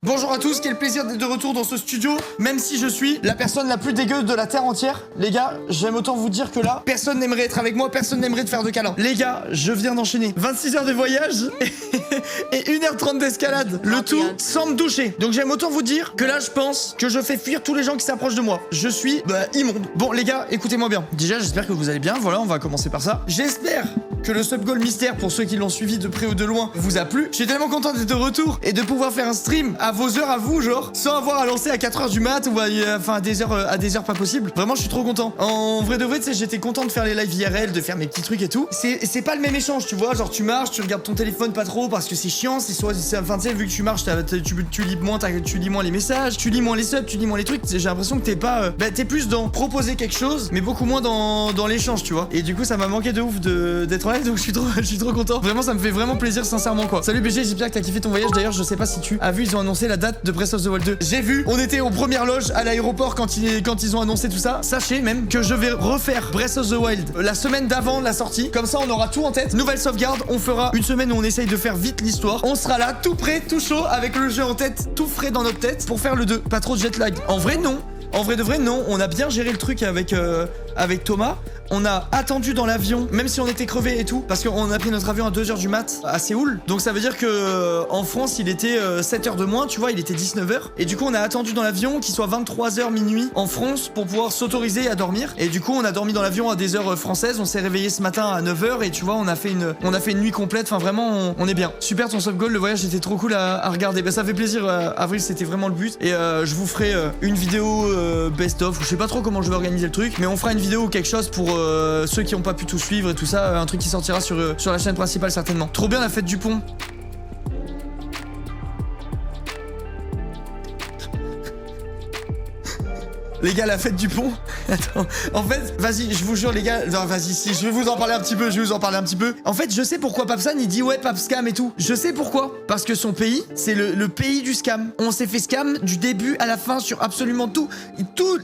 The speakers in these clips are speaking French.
Bonjour à tous, quel plaisir d'être de retour dans ce studio, même si je suis la personne la plus dégueu de la terre entière. Les gars, j'aime autant vous dire que là, personne n'aimerait être avec moi, personne n'aimerait te faire de câlin. Les gars, je viens d'enchaîner 26 heures de voyage et 1h30 d'escalade. Le tout sans me doucher. Donc j'aime autant vous dire que là, je pense que je fais fuir tous les gens qui s'approchent de moi. Je suis immonde. Bon les gars, écoutez-moi bien. Déjà, j'espère que vous allez bien. Voilà, on va commencer par ça. J'espère que le sub goal mystère, pour ceux qui l'ont suivi de près ou de loin, vous a plu. Je suis tellement content d'être de retour et de pouvoir faire un stream à vos heures à vous, genre, sans avoir à lancer à 4h du mat ou à des heures pas possibles. Vraiment, je suis trop content. En vrai de vrai, tu sais, j'étais content de faire les lives IRL, de faire mes petits trucs et tout. C'est pas le même échange, tu vois. Genre, tu marches, tu regardes ton téléphone pas trop parce que c'est chiant. Enfin, tu sais, vu que tu marches, tu lis moins les messages, tu lis moins les subs, tu lis moins les trucs. J'ai l'impression que t'es pas. T'es plus dans proposer quelque chose, mais beaucoup moins dans l'échange, tu vois. Et du coup, ça m'a manqué de ouf d'être en live, donc je suis trop content. Vraiment, ça me fait vraiment plaisir, sincèrement, quoi. Salut BG, j'espère que t'as kiffé ton voyage. D'ailleurs, je sais pas si tu as vu, ils ont annoncé la date de Breath of the Wild 2. J'ai vu, on était aux premières loges à l'aéroport quand ils ont annoncé tout ça. Sachez même que je vais refaire Breath of the Wild la semaine d'avant la sortie. Comme ça, on aura tout en tête. Nouvelle sauvegarde, on fera une semaine où on essaye de faire vite l'histoire. On sera là, tout prêt, tout chaud, avec le jeu en tête, tout frais dans notre tête pour faire le 2. Pas trop de jet lag. En vrai, non. En vrai de vrai, non. On a bien géré le truc avec Thomas. On a attendu dans l'avion, même si on était crevé et tout, parce qu'on a pris notre avion à 2h du mat à Séoul. Donc ça veut dire que en France, il était 7h de moins, tu vois, il était 19h. Et du coup, on a attendu dans l'avion qu'il soit 23h minuit en France pour pouvoir s'autoriser à dormir. Et du coup, on a dormi dans l'avion à des heures françaises. On s'est réveillé ce matin à 9h et tu vois, on a fait une nuit complète. Enfin, vraiment, on est bien. Super ton sub goal, le voyage était trop cool à regarder. Bah, ça fait plaisir, Avril, c'était vraiment le but. Et je vous ferai une vidéo best-of. Je sais pas trop comment je vais organiser le truc, mais on fera une vidéo ou quelque chose pour ceux qui ont pas pu tout suivre et tout ça, un truc qui sortira sur la chaîne principale certainement. Trop bien la fête du pont. Les gars, la fête du pont. Attends. En fait, vas-y, je vous jure, les gars. Non, vas-y, si, je vais vous en parler un petit peu. En fait, je sais pourquoi Papsan, il dit ouais, Pap scam et tout. Je sais pourquoi. Parce que son pays, c'est le pays du scam. On s'est fait scam du début à la fin sur absolument tous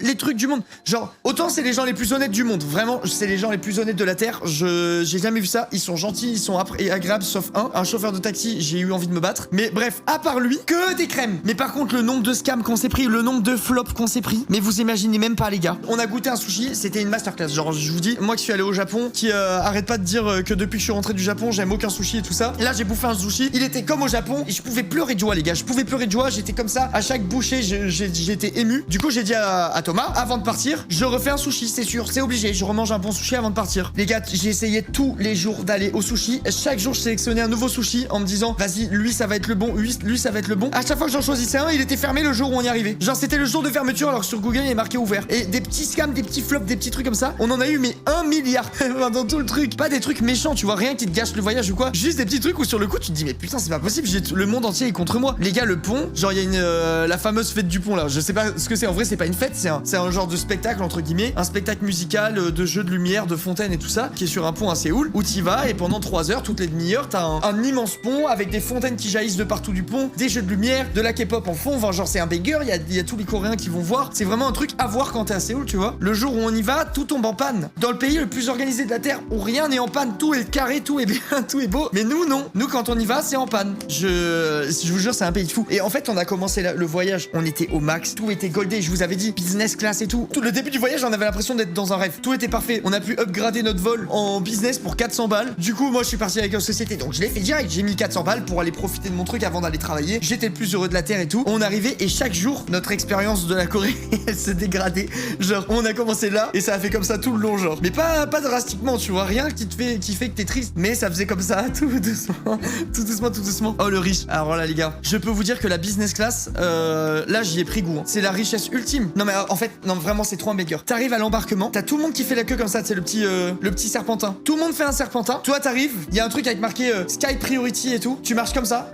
les trucs du monde. Genre, autant c'est les gens les plus honnêtes du monde. Vraiment, c'est les gens les plus honnêtes de la Terre. J'ai jamais vu ça. Ils sont gentils, ils sont agréables, sauf un chauffeur de taxi, j'ai eu envie de me battre. Mais bref, à part lui, que des crèmes. Mais par contre, le nombre de scams qu'on s'est pris, le nombre de flops qu'on s'est pris, mais vous imaginez même pas, les gars. On a goûté un sushi, c'était une masterclass. Genre, je vous dis, moi qui suis allé au Japon, qui arrête pas de dire que depuis que je suis rentré du Japon, j'aime aucun sushi et tout ça. Là, j'ai bouffé un sushi, il était comme au Japon et je pouvais pleurer de joie, les gars. Je pouvais pleurer de joie, j'étais comme ça. À chaque bouchée, j'étais ému. Du coup, j'ai dit à Thomas, avant de partir, je refais un sushi, c'est sûr, c'est obligé. Je remange un bon sushi avant de partir. Les gars, j'ai essayé tous les jours d'aller au sushi. Chaque jour, je sélectionnais un nouveau sushi en me disant, vas-y, lui, ça va être le bon, lui, ça va être le bon. À chaque fois que j'en choisissais un, il était fermé le jour où on y arrivait. Genre, c'était le jour de fermeture, alors que sur Google, il est marqué ouvert. Et des petits scams, des petits flops, des petits trucs comme ça, on en a eu mais 1 milliard dans tout le truc. Pas des trucs méchants, tu vois, rien qui te gâche le voyage ou quoi. Juste des petits trucs où sur le coup tu te dis mais putain c'est pas possible, le monde entier est contre moi. Les gars, le pont, genre il y a la fameuse fête du pont là. Je sais pas ce que c'est, en vrai c'est pas une fête, c'est un genre de spectacle entre guillemets, un spectacle musical de jeux de lumière, de fontaines et tout ça, qui est sur un pont à Séoul où t'y vas et pendant 3 heures, toutes les demi-heures, t'as un immense pont avec des fontaines qui jaillissent de partout du pont, des jeux de lumière, de la K-pop en fond. Enfin genre c'est un banger, il y a tous les Coréens qui vont voir. C'est vraiment un truc à voir quand t'es à Séoul, tu vois. Le jour où on y va, tout tombe en panne. Dans le pays le plus organisé de la Terre, où rien n'est en panne, tout est carré, tout est bien, tout est beau. Mais nous, non. Nous, quand on y va, c'est en panne. Je vous jure, c'est un pays de fou. Et en fait, on a commencé le voyage, on était au max, tout était goldé, je vous avais dit, business class et tout. Tout le début du voyage, on avait l'impression d'être dans un rêve. Tout était parfait. On a pu upgrader notre vol en business pour 400 balles. Du coup, moi, je suis parti avec la société, donc je l'ai fait direct. J'ai mis 400 balles pour aller profiter de mon truc avant d'aller travailler. J'étais le plus heureux de la Terre et tout. On arrivait et chaque jour, notre expérience de la Corée, elle se dégradait. Genre, on a commencé là et ça a fait comme ça tout le long, genre. Mais pas drastiquement, tu vois, rien qui fait que t'es triste. Mais ça faisait comme ça, tout doucement, tout doucement, tout doucement. Oh, le riche. Alors là, les gars, je peux vous dire que la business class, là, j'y ai pris goût. Hein. C'est la richesse ultime. Non, mais en fait, non, vraiment, c'est trop un banger. T'arrives à l'embarquement, t'as tout le monde qui fait la queue comme ça, c'est le petit serpentin. Tout le monde fait un serpentin. Toi, t'arrives, il y a un truc avec marqué Sky Priority et tout. Tu marches comme ça.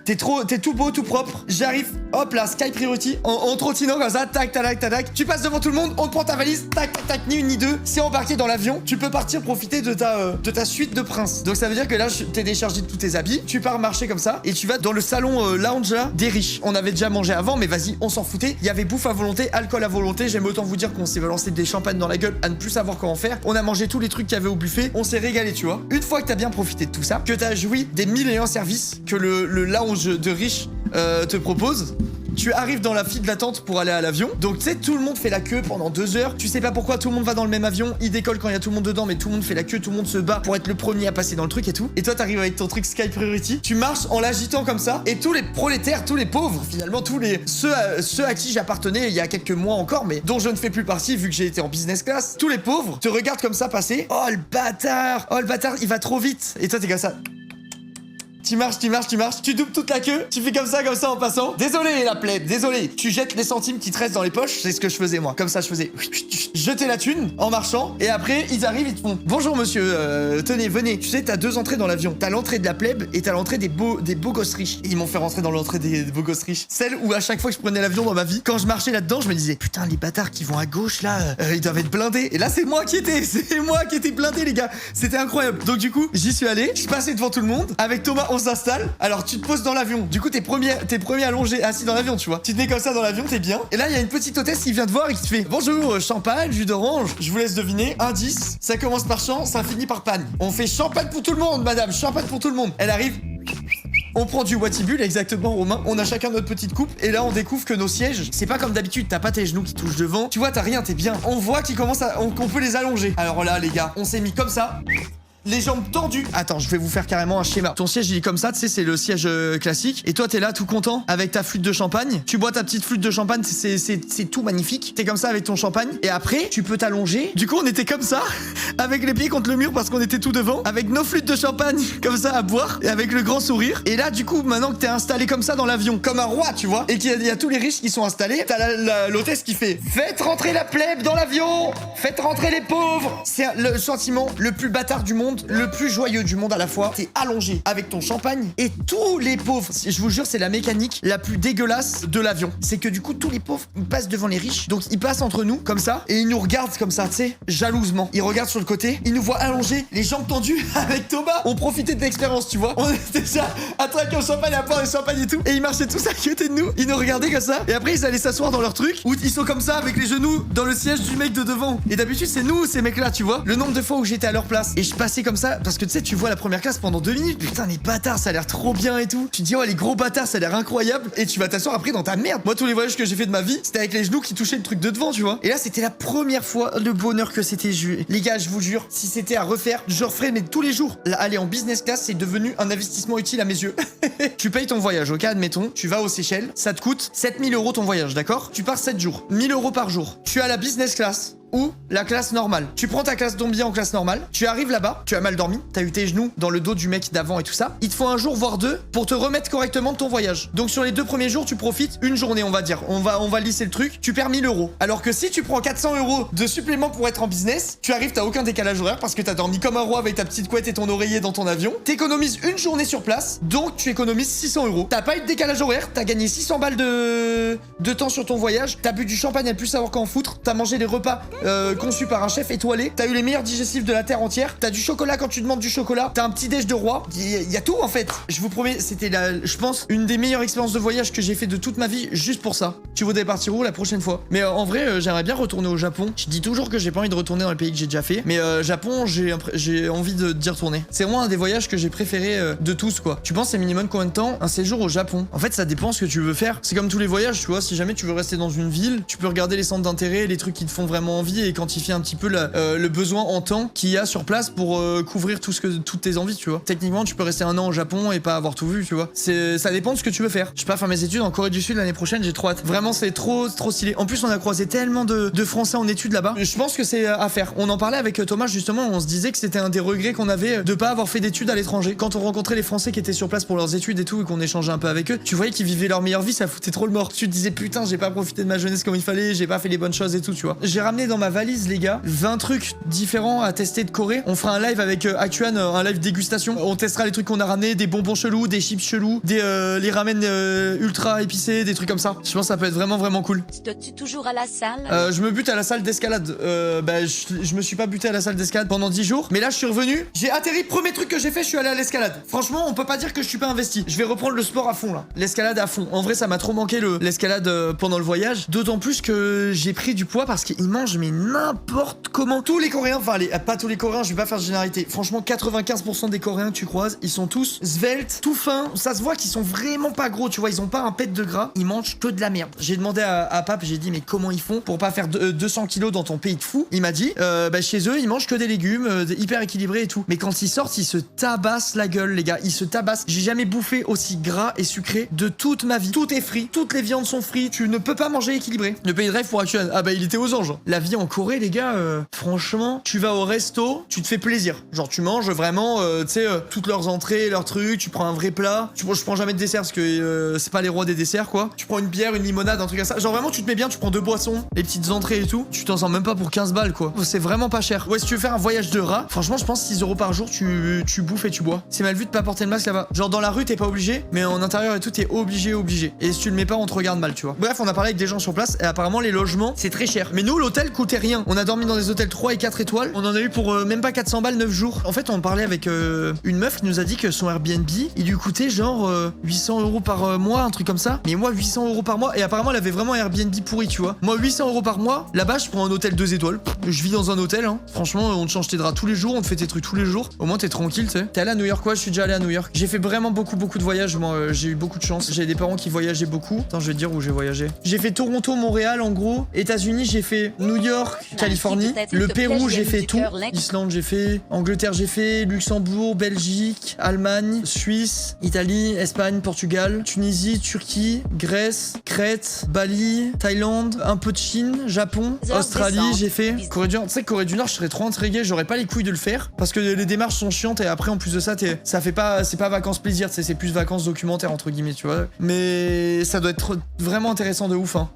T'es tout beau, tout propre. J'arrive, hop là, Sky Priority, en trottinant comme ça, tac, tac, tac, tac. Tu passes devant tout le monde, on te prend ta valise, tac, tac, tac, ni une ni deux. C'est embarqué dans l'avion. Tu peux partir profiter de ta suite de prince. Donc ça veut dire que là, t'es déchargé de tous tes habits. Tu pars marcher comme ça et tu vas dans le salon lounge là des riches. On avait déjà mangé avant, mais vas-y, on s'en foutait. Il y avait bouffe à volonté, alcool à volonté. J'aime autant vous dire qu'on s'est lancé des champagnes dans la gueule à ne plus savoir comment faire. On a mangé tous les trucs qu'il y avait au buffet. On s'est régalé, tu vois. Une fois que t'as bien profité de tout ça, que t'as joui des 1001 services, que le lounge de riches te propose. Tu arrives dans la file d'attente pour aller à l'avion. Donc tu sais, tout le monde fait la queue pendant 2 heures. Tu sais pas pourquoi tout le monde va dans le même avion. Il décolle quand il y a tout le monde dedans, mais tout le monde fait la queue, tout le monde se bat pour être le premier à passer dans le truc et tout. Et toi t'arrives avec ton truc Sky Priority. Tu marches en l'agitant comme ça. Et tous les prolétaires, tous les pauvres, finalement, ceux à qui j'appartenais il y a quelques mois encore, mais dont je ne fais plus partie vu que j'ai été en business class. Tous les pauvres te regardent comme ça passer. Oh le bâtard, il va trop vite. Et toi t'es comme ça. Tu marches, tu doubles toute la queue, tu fais comme ça en passant. Désolé la plèbe, désolé. Tu jettes les centimes qui te restent dans les poches, c'est ce que je faisais moi. Comme ça je faisais jeter la thune en marchant. Et après ils arrivent, ils te font bonjour monsieur, tenez, venez. Tu sais, t'as 2 entrées dans l'avion. T'as l'entrée de la plèbe et t'as l'entrée des beaux gosses riches. Et ils m'ont fait rentrer dans l'entrée des beaux gosses riches. Celle où à chaque fois que je prenais l'avion dans ma vie, quand je marchais là-dedans, je me disais putain les bâtards qui vont à gauche là, ils doivent être blindés. Et là c'est moi qui étais blindé les gars. C'était incroyable. Donc du coup j'y suis allé, je suis passé devant tout le monde. Avec Thomas on s'installe. Alors tu te poses dans l'avion. Du coup t'es premier allongé assis dans l'avion, tu vois. Tu te mets comme ça dans l'avion, t'es bien. Et là il y a une petite hôtesse qui vient te voir et qui te fait bonjour, champagne, jus d'orange. Je vous laisse deviner. Indice, ça commence par champ, ça finit par pagne. On fait champagne pour tout le monde, madame, champagne pour tout le monde. Elle arrive. On prend du Wattibul, exactement, Romain. On a chacun notre petite coupe. Et là, on découvre que nos sièges, c'est pas comme d'habitude. T'as pas tes genoux qui touchent devant. Tu vois, t'as rien, t'es bien. On voit qu'on peut les allonger. Alors là, les gars, on s'est mis comme ça. Les jambes tendues. Attends, je vais vous faire carrément un schéma. Ton siège, il est comme ça, tu sais, c'est le siège classique. Et toi, t'es là tout content avec ta flûte de champagne. Tu bois ta petite flûte de champagne, c'est tout magnifique. T'es comme ça avec ton champagne. Et après, tu peux t'allonger. Du coup, on était comme ça, avec les pieds contre le mur parce qu'on était tout devant, avec nos flûtes de champagne comme ça à boire et avec le grand sourire. Et là, du coup, maintenant que t'es installé comme ça dans l'avion, comme un roi, tu vois, et qu'il y a tous les riches qui sont installés, t'as l'hôtesse qui fait faites rentrer la plèbe dans l'avion, faites rentrer les pauvres. C'est le sentiment le plus bâtard du monde. Le plus joyeux du monde à la fois. T'es allongé avec ton champagne et tous les pauvres, je vous jure, c'est la mécanique la plus dégueulasse de l'avion. C'est que du coup, tous les pauvres, ils passent devant les riches. Donc, ils passent entre nous, comme ça, et ils nous regardent comme ça, tu sais, jalousement. Ils regardent sur le côté, ils nous voient allongés, les jambes tendues avec Thomas. On profitait de l'expérience, tu vois. On était déjà attrapés au champagne, à boire le champagne et tout. Et ils marchaient tous à côté de nous. Ils nous regardaient comme ça. Et après, ils allaient s'asseoir dans leur truc où ils sont comme ça avec les genoux dans le siège du mec de devant. Et d'habitude, c'est nous, ces mecs-là, tu vois. Le nombre de fois où j'étais à leur place. Et je passais comme ça. Parce que tu sais, tu vois la première classe pendant 2 minutes. Putain, les bâtards, ça a l'air trop bien et tout. Tu te dis, oh, les gros bâtards, ça a l'air incroyable. Et tu vas t'asseoir après dans ta merde. Moi, tous les voyages que j'ai fait de ma vie, c'était avec les genoux qui touchaient le truc de devant, tu vois. Et là, c'était la première fois, le bonheur que c'était. Les gars, je vous jure, si c'était à refaire, je referais, mais tous les jours. Là, aller en business class, c'est devenu un investissement utile à mes yeux. Tu payes ton voyage, ok, admettons. Tu vas aux Seychelles, ça te coûte 7000 € ton voyage, d'accord? Tu pars 7 jours, 1000 € par jour. Tu as la business class ou la classe normale. Tu prends ta classe d'ombier en classe normale, tu arrives là-bas, tu as mal dormi, t'as eu tes genoux dans le dos du mec d'avant et tout ça. Il te faut un jour voire 2 pour te remettre correctement de ton voyage. Donc sur les 2 premiers jours, tu profites une journée, on va dire. On va lisser le truc, tu perds 1000 €. Alors que si tu prends 400 € de supplément pour être en business, tu arrives, t'as aucun décalage horaire parce que t'as dormi comme un roi avec ta petite couette et ton oreiller dans ton avion. T'économises une journée sur place, donc tu économises 600 €. T'as pas eu de décalage horaire, t'as gagné 600 balles de temps sur ton voyage, t'as bu du champagne à plus savoir qu'en foutre, t'as mangé les repas conçus par un chef étoilé, t'as eu les meilleurs digestifs de la terre entière, t'as du chocolat quand tu demandes du chocolat, t'as un petit déj de roi, il y a tout en fait. Je vous promets, c'était je pense, une des meilleures expériences de voyage que j'ai fait de toute ma vie juste pour ça. Tu voudrais partir où la prochaine fois? Mais en vrai, j'aimerais bien retourner au Japon. Je dis toujours que j'ai pas envie de retourner dans les pays que j'ai déjà fait, mais Japon, j'ai envie d'y retourner. C'est vraiment un des voyages que j'ai préféré de tous, quoi. Tu penses c'est minimum combien de temps un séjour au Japon? En fait, ça dépend ce que tu veux faire. C'est comme tous les voyages, tu vois, si jamais tu veux rester dans une ville, tu peux regarder les centres d'intérêt, les trucs qui te font vraiment envie et quantifier un petit peu le besoin en temps qu'il y a sur place pour couvrir toutes tes envies, tu vois. Techniquement, tu peux rester 1 an au Japon et pas avoir tout vu, tu vois. Ça dépend de ce que tu veux faire. Je sais pas, faire mes études en Corée du Sud l'année prochaine, j'ai trop hâte. Vraiment, c'est trop stylé. En plus, on a croisé tellement de Français en études là-bas. Je pense que c'est à faire. On en parlait avec Thomas justement, on se disait que c'était un des regrets qu'on avait de pas avoir fait d'études à l'étranger. Quand on rencontrait les Français qui étaient sur place pour leurs études et tout et qu'on échangeait un peu avec eux, tu voyais qu'ils vivaient leur meilleure vie, ça foutait trop le mort. Tu te disais putain, j'ai pas profité de ma jeunesse comme il fallait, j'ai pas fait les bonnes choses et tout, tu vois. J'ai ramené dans ma valise, les gars, 20 trucs différents à tester de Corée. On fera un live avec Actuan, un live dégustation. On testera les trucs qu'on a ramenés, des bonbons chelous, des chips chelous, les ramen ultra épicés, des trucs comme ça. Je pense que ça peut être vraiment cool. Tu te tues toujours à la salle? Je me bute à la salle d'escalade. Je me suis pas buté à la salle d'escalade pendant 10 jours, mais là je suis revenu, j'ai atterri, premier truc que j'ai fait, je suis allé à l'escalade. Franchement, on peut pas dire que je suis pas investi. Je vais reprendre le sport à fond là. L'escalade à fond. En vrai, ça m'a trop manqué l'escalade pendant le voyage. D'autant plus que j'ai pris du poids parce qu'ils mangent mais mais n'importe comment. Tous les Coréens, enfin pas tous les Coréens, je vais pas faire de généralité. Franchement, 95% des Coréens que tu croises, ils sont tous sveltes, tout fins. Ça se voit qu'ils sont vraiment pas gros, tu vois, ils ont pas un pet de gras. Ils mangent que de la merde. J'ai demandé à Pape, j'ai dit mais comment ils font pour pas faire 200 kilos dans ton pays de fou. Il m'a dit chez eux, ils mangent que des légumes, hyper équilibrés et tout. Mais quand ils sortent, ils se tabassent la gueule, les gars. Ils se tabassent. J'ai jamais bouffé aussi gras et sucré de toute ma vie. Tout est frit, toutes les viandes sont frites. Tu ne peux pas manger équilibré. Le pays de rêve pour Action. Ah bah il était aux anges. La vie en Corée, les gars, franchement, tu vas au resto, tu te fais plaisir. Genre tu manges vraiment, tu sais, toutes leurs entrées, leurs trucs. Tu prends un vrai plat. Je prends jamais de dessert parce que c'est pas les rois des desserts, quoi. Tu prends une bière, une limonade, un truc comme ça. Genre vraiment, tu te mets bien. Tu prends 2 boissons, les petites entrées et tout. Tu t'en sors même pas pour 15 balles, quoi. C'est vraiment pas cher. Ouais, si tu veux faire un voyage de rat, franchement, je pense 6 € par jour, tu bouffes et tu bois. C'est mal vu de pas porter le masque là-bas. Genre dans la rue, t'es pas obligé, mais en intérieur et tout, t'es obligé. Et si tu le mets pas, on te regarde mal, tu vois. Bref, on a parlé avec des gens sur place et apparemment les logements, c'est très cher. Mais nous, l'hôtel coûtait rien. On a dormi dans des hôtels 3 et 4 étoiles. On en a eu pour même pas 400 balles 9 jours. En fait, on parlait avec une meuf qui nous a dit que son Airbnb, il lui coûtait genre 800 € par mois, un truc comme ça. Mais moi, 800 € par mois. Et apparemment, elle avait vraiment un Airbnb pourri, tu vois. Moi, 800 € par mois. Là-bas, je prends un hôtel 2 étoiles. Je vis dans un hôtel, hein. Franchement, on te change tes draps tous les jours, on te fait tes trucs tous les jours. Au moins, t'es tranquille, tu sais. T'es allé à New York, quoi? Je suis déjà allé à New York. J'ai fait vraiment beaucoup de voyages. Moi, j'ai eu beaucoup de chance. J'ai des parents qui voyageaient beaucoup. Attends, je vais te dire où j'ai voyagé. J'ai fait Toronto, Montréal, en gros. États-Unis, j'ai fait New York, Californie. Le Pérou, j'ai fait tout. Islande, j'ai fait. Angleterre, j'ai fait. Luxembourg, Belgique, Allemagne, Suisse, Italie, Espagne, Portugal, Tunisie, Turquie, Grèce, Crète, Bali, Thaïlande, un peu de Chine, Japon, Australie, j'ai fait. Corée du Nord, tu sais, Corée du Nord, je serais trop intrigué. J'aurais pas les couilles de le faire parce que les démarches sont chiantes et après, en plus de ça, ça fait pas, c'est pas vacances plaisir, c'est plus vacances documentaires entre guillemets, tu vois. Mais ça doit être vraiment intéressant de ouf, hein.